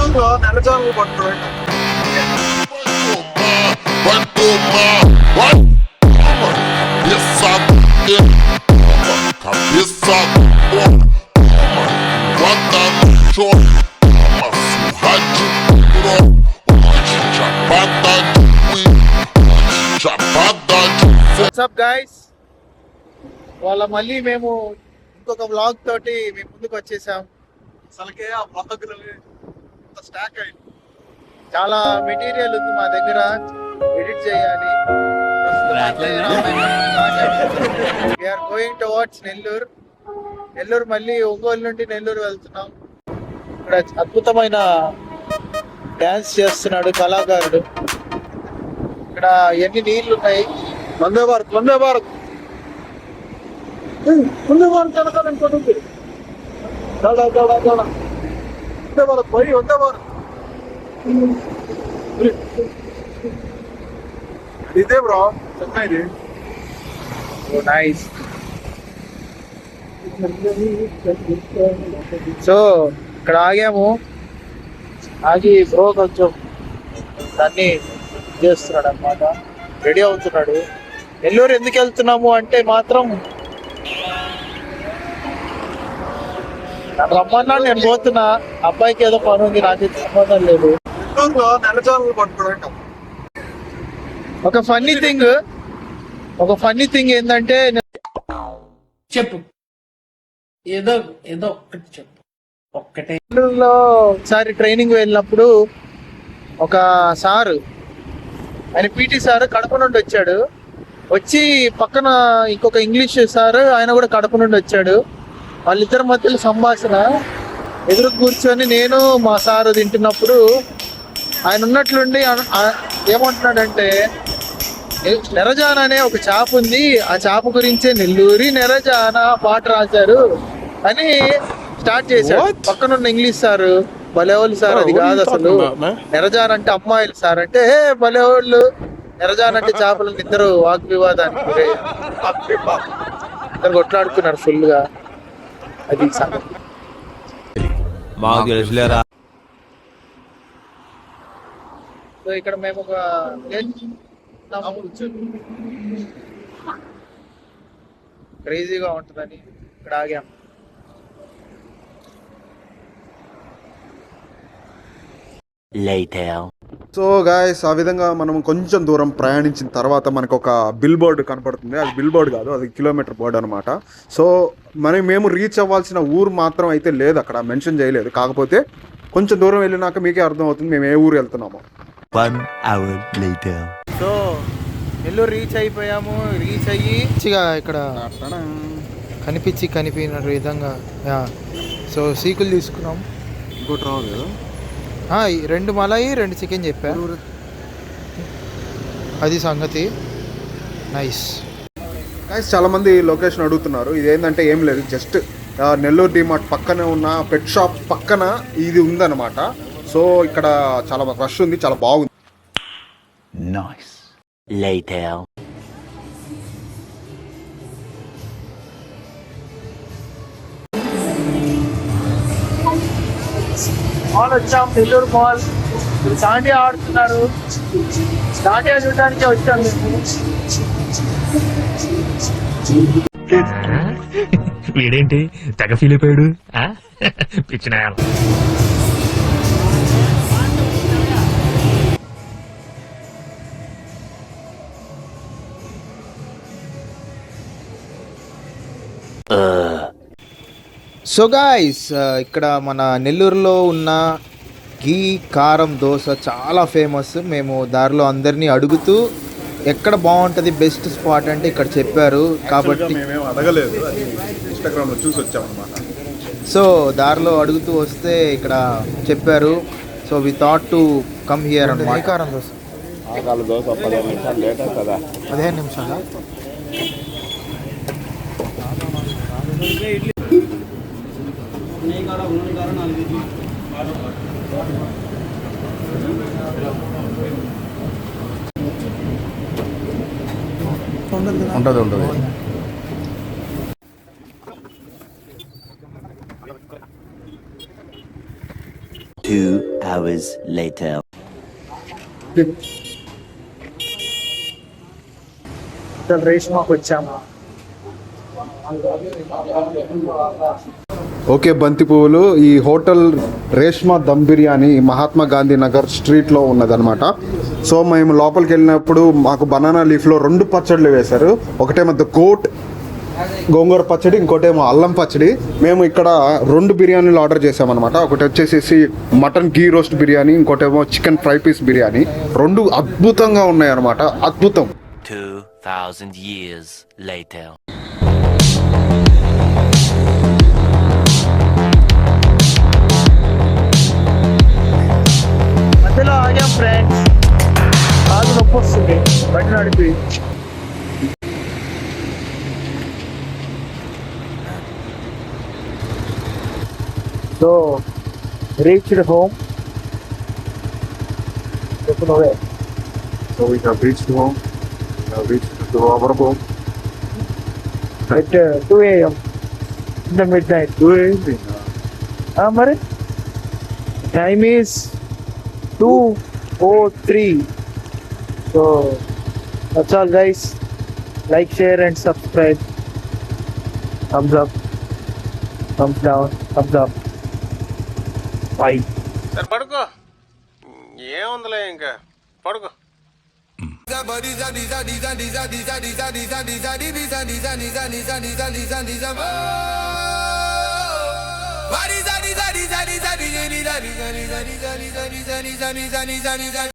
నెల్లూరులో నెలజాములు పట్టుకోండి. WhatsApp guys, వాళ్ళ మళ్ళీ మేము ఇంకొక వ్లాగ్ తోటి మేము ముందుకు వచ్చేసాం. అసలుకే ఆ బ్లాగ్లో స్టాక్ అయింది. చాలా మెటీరియల్ ఉంది మా దగ్గర, ఎడిట్ చేయాలి. We're going towards Nellore. Nellore మళ్ళీ ఒంగోలు నుండి నెల్లూరు వెళ్తున్నాం. ఇక్కడ అద్భుతమైన డాన్స్ చేస్తున్నాడు కళాకారుడు. ఇక్కడ ఎన్ని నీళ్లు ఉన్నాయి. వందే భారత్, వందే భారత్, వందే భారత్ కనుకోండి. వందే భారత్ పోయి, వందే భారత్. ఇదే బ్రో చెప్తా, ఇది నైస్. సో ఇక్కడ ఆగాము. ఆగి బ్రో కొంచెం దాన్ని చేస్తున్నాడు అనమాట, రెడీ అవుతున్నాడు. నెల్లూరు ఎందుకు వెళ్తున్నాము అంటే మాత్రం నన్ను రమ్మన్నాడు, నేను పోతున్నా. అబ్బాయికి ఏదో పని ఉంది, నాకైతే సంబంధం లేదు. నెల్లూరులో నెలజాములు పట్టుకోవడం. ఒక ఫన్నీ థింగ్ ఏంటంటే, చెప్పు, ఏదో ఏదో ఒక్కటి చెప్పు. ఒక్కటే. నెల్లూరులో ఒకసారి ట్రైనింగ్ వెళ్ళినప్పుడు ఒక సారు, ఆయన పీటీ సార్ కడప నుండి వచ్చాడు. వచ్చి పక్కన ఇంకొక ఇంగ్లీష్ సార్, ఆయన కూడా కడప నుండి వచ్చాడు. వాళ్ళిద్దరి మధ్యలో సంభాషణ. ఎదురు కూర్చొని నేను మా సారు తింటున్నప్పుడు ఆయన ఉన్నట్లుండి ఏమంటున్నాడంటే, నెరజాన అనే ఒక చేప ఉంది, ఆ చేప గురించే నెల్లూరి నెరజాన పాట రాశారు అని స్టార్ట్ చేశాడు. పక్కనున్న ఇంగ్లీష్ సారు, భలేవాళ్ళు సార్ అది కాదు అసలు, నెరజాన్ అంటే అమ్మాయిలు సార్ అంటే, హే భలేవాళ్ళు, నెరజాన్ అంటే చేపలు. ఇద్దరు వాగ్వివాదానికి ఇద్దరు కొట్లాడుకున్నారు ఫుల్ గా. అది సంగతి. సో ఇక్కడ మేము ఒక క్రేజీగా ఉంటుందని ఇక్కడ ఆగాం. సో గాయస్, ఆ విధంగా మనం కొంచెం దూరం ప్రయాణించిన తర్వాత మనకు ఒక బిల్ బోర్డు కనపడుతుంది. అది బిల్ బోర్డు కాదు, అది కిలోమీటర్ బోర్డు అనమాట. సో మేము రీచ్ అవ్వాల్సిన ఊరు మాత్రం అయితే లేదు, అక్కడ మెన్షన్ చేయలేదు. కాకపోతే కొంచెం దూరం వెళ్ళినాక మీకే అర్థం అవుతుంది మేము ఏ ఊరు వెళ్తున్నామో. 1 hour later. So Nellore reach అయిపోయాము. రీచ్ అయ్యి ఇక్కడ కనిపించిన విధంగా సో సీకులు తీసుకున్నాం. ఇంకోటి రావు కదా, 2 మలాయి 2 చికెన్ చెప్పా. అది సంగతి. నైస్ గైస్, చాలామంది లొకేషన్ అడుగుతున్నారు. ఇదేంటంటే ఏం లేదు, జస్ట్ నెల్లూరు డిమార్ట్ పక్కనే ఉన్న పెట్ షాప్ పక్కన ఇది ఉందన్నమాట. సో ఇక్కడ చాలా రష్ ఉంది, చాలా బాగుంది. Nice. Later. మాల్ వచ్చాం, నెల్లూరు మాల్. దాండియా ఆడుతున్నారు, దాండియా చూడడానికి వచ్చాం మేము. వీడేంటి తెగ ఫీల్ అయిపోయాడు, పిచ్చినాయాల. సో గాయ్స్, ఇక్కడ మన నెల్లూరులో ఉన్న ఘీ కారం దోశ చాలా ఫేమస్. మేము దారిలో అందరినీ అడుగుతూ ఎక్కడ బాగుంటుంది బెస్ట్ స్పాట్ అంటే ఇక్కడ చెప్పారు. కాబట్టి మేమేం అడగలేదు, ఇన్స్టాగ్రామ్లో చూసి వచ్చామన్నమాట. సో దారిలో అడుగుతూ వస్తే ఇక్కడ చెప్పారు. So we thought to come here అన్నమాట. కారం దోశ 15 నిమిషాలు లేట్ అవుతుందా? 15 నిమిషాలా? ఉంటుంది. 2 hours later. రేష్మాకి వచ్చాము. ఓకే బంతి పువ్వులు, ఈ హోటల్ రేష్మా దమ్ బిర్యానీ మహాత్మా గాంధీ నగర్ స్ట్రీట్లో ఉన్నదన్నమాట. సో మేము లోపలికి వెళ్ళినప్పుడు మాకు బనానా లీఫ్లో 2 పచ్చళ్ళు వేశారు. ఒకటేమో ద గోట్ గోంగూర పచ్చడి, ఇంకోటేమో అల్లం పచ్చడి. మేము ఇక్కడ 2 బిర్యానీలు ఆర్డర్ చేసామన్నమాట. ఒకటి వచ్చేసి మటన్ గీ రోస్ట్ బిర్యానీ, ఇంకోటేమో చికెన్ ఫ్రై పీస్ బిర్యానీ. 2 అద్భుతంగా ఉన్నాయి అన్నమాట, అద్భుతం. 2000 years later. మధ్యలో ఆగాం ఫ్రెండ్స్, కాలు నొప్పి వస్తుంది బండి నడిపి. So reached home. చెప్పు నువ్వే. So we have reached home. We have reached to our home. At 2 a.m. in the midnight. మరి time is 2:03. So that's all guys. Like, share and subscribe. Thumbs up, thumbs down, thumbs up. Bye. పడుకో, ఏముందిలే ఇంకా పడుకో.